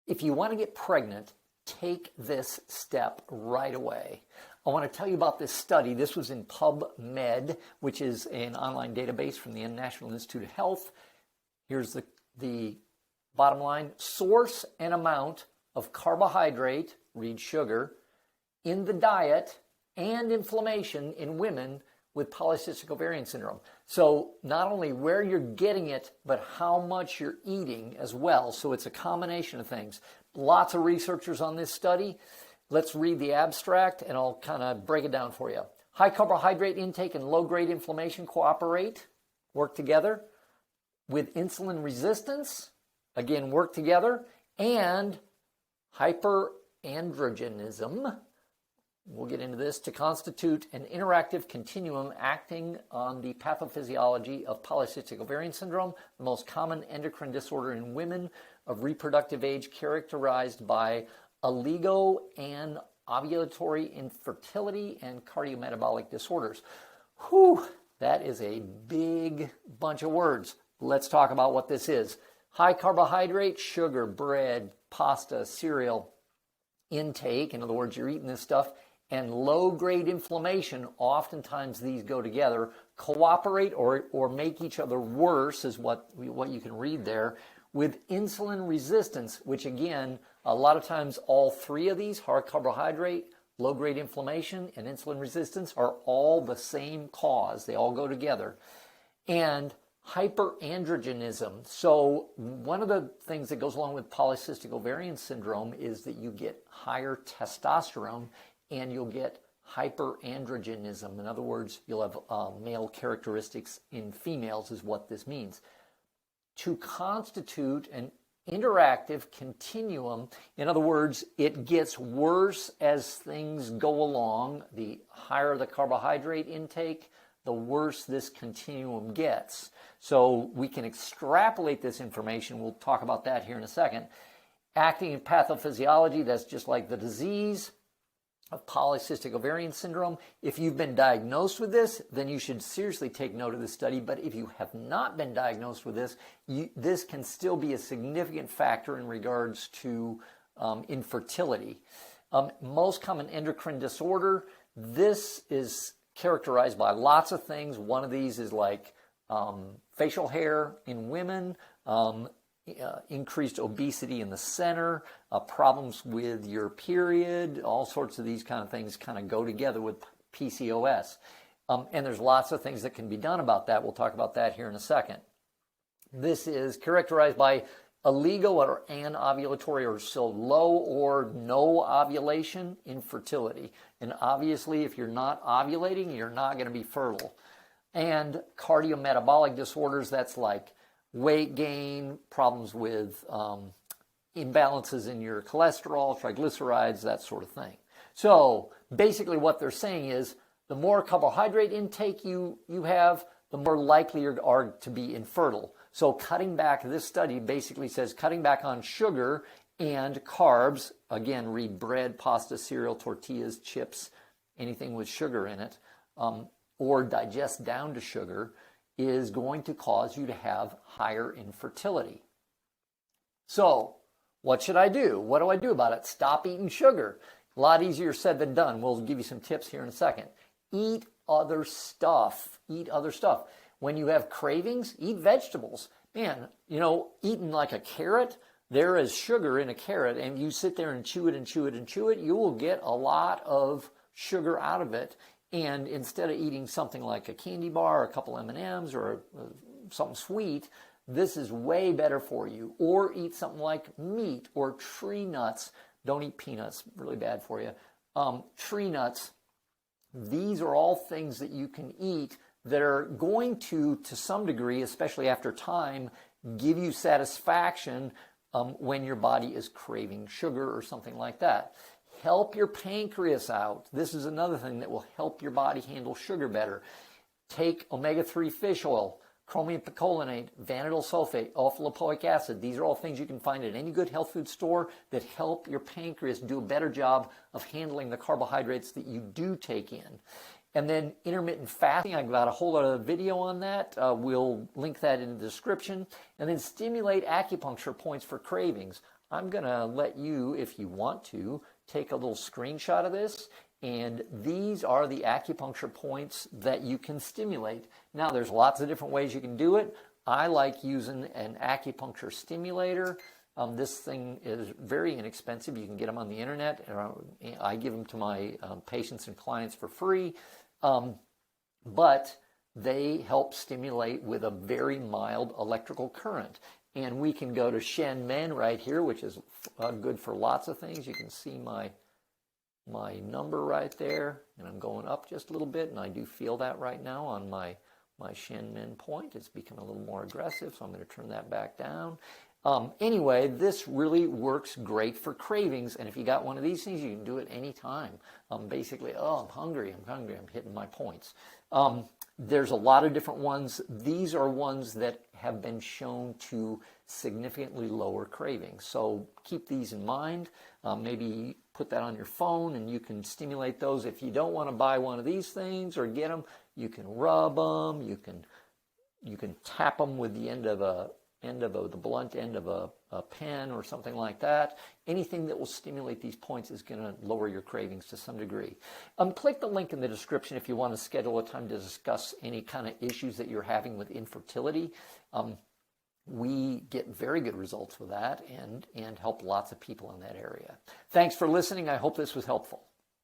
If you want to get pregnant, take this step right away. I want to tell you about this study. This was in PubMed, which is an online database from the National Institute of Health. Here's the bottom line. Source and amount of carbohydrate, read sugar, in the diet and inflammation in women with polycystic ovarian syndrome. So not only where you're getting it, but how much you're eating as well. So it's a combination of things. Lots of researchers on this study. Let's read the abstract and I'll kind of break it down for you. High carbohydrate intake and low-grade inflammation work together with insulin resistance, again, work together, and hyperandrogenism, we'll get into this, to constitute an interactive continuum acting on the pathophysiology of polycystic ovarian syndrome, the most common endocrine disorder in women of reproductive age characterized by oligo and ovulatory infertility and cardiometabolic disorders. Whew, that is a big bunch of words. Let's talk about what this is. High carbohydrate, sugar, bread, pasta, cereal intake, in other words, you're eating this stuff, and low-grade inflammation, oftentimes these go together, cooperate or make each other worse, is what you can read there, with insulin resistance, which again, a lot of times all three of these, high carbohydrate, low-grade inflammation, and insulin resistance, are all the same cause. They all go together. And hyperandrogenism. So one of the things that goes along with polycystic ovarian syndrome is that you get higher testosterone and you'll get hyperandrogenism. In other words, you'll have male characteristics in females is what this means. To constitute an interactive continuum, in other words, it gets worse as things go along. The higher the carbohydrate intake, the worse this continuum gets. So we can extrapolate this information. We'll talk about that here in a second. Acting in pathophysiology, that's just like the disease of polycystic ovarian syndrome. If you've been diagnosed with this, then you should seriously take note of this study. But if you have not been diagnosed with this, this can still be a significant factor in regards to infertility. Most common endocrine disorder, this is characterized by lots of things. One of these is like facial hair in women, increased obesity in the center, problems with your period, all sorts of these kind of things kind of go together with PCOS. And there's lots of things that can be done about that. We'll talk about that here in a second. This is characterized by oligo or anovulatory, or so low or no ovulation, infertility. And obviously, if you're not ovulating, you're not going to be fertile. And cardiometabolic disorders, that's like weight gain, problems with imbalances in your cholesterol, triglycerides, that sort of thing. So basically what they're saying is the more carbohydrate intake you have, the more likely you are to be infertile. So cutting back, this study basically says cutting back on sugar and carbs, again, read bread, pasta, cereal, tortillas, chips, anything with sugar in it, or digest down to sugar, is going to cause you to have higher infertility. So what should I do? What do I do about it? Stop eating sugar. A lot easier said than done. We'll give you some tips here in a second. Eat other stuff. Eat other stuff. When you have cravings, eat vegetables. Man, eating like a carrot, there is sugar in a carrot, and you sit there and chew it and chew it and chew it, you will get a lot of sugar out of it. And instead of eating something like a candy bar, or a couple M&Ms, or something sweet, this is way better for you. Or eat something like meat or tree nuts. Don't eat peanuts, really bad for you. Tree nuts, these are all things that you can eat that are going to some degree, especially after time, give you satisfaction when your body is craving sugar or something like that. Help your pancreas out. This is another thing that will help your body handle sugar better. Take omega-3 fish oil, chromium picolinate, vanadyl sulfate, alpha-lipoic acid. These are all things you can find at any good health food store that help your pancreas do a better job of handling the carbohydrates that you do take in. And then intermittent fasting, I've got a whole other video on that. We'll link that in the description. And then stimulate acupuncture points for cravings. I'm going to let you, if you want to, take a little screenshot of this. And these are the acupuncture points that you can stimulate. Now, there's lots of different ways you can do it. I like using an acupuncture stimulator. This thing is very inexpensive. You can get them on the internet. I give them to my patients and clients for free. But they help stimulate with a very mild electrical current. And we can go to Shen Men right here, which is good for lots of things. You can see my number right there, and I'm going up just a little bit, and I do feel that right now on my Shen Men point. It's becoming a little more aggressive, so I'm going to turn that back down. Anyway, this really works great for cravings, and if you got one of these things, you can do it anytime. Basically, I'm hungry, I'm hitting my points. There's a lot of different ones. These are ones that have been shown to significantly lower cravings. So keep these in mind. Maybe put that on your phone and you can stimulate those. If you don't want to buy one of these things or get them, you can rub them. You can tap them with the the blunt end of a pen or something like that. Anything that will stimulate these points is going to lower your cravings to some degree. Click the link in the description if you want to schedule a time to discuss any kind of issues that you're having with infertility. We get very good results with that and help lots of people in that area. Thanks for listening. I hope this was helpful.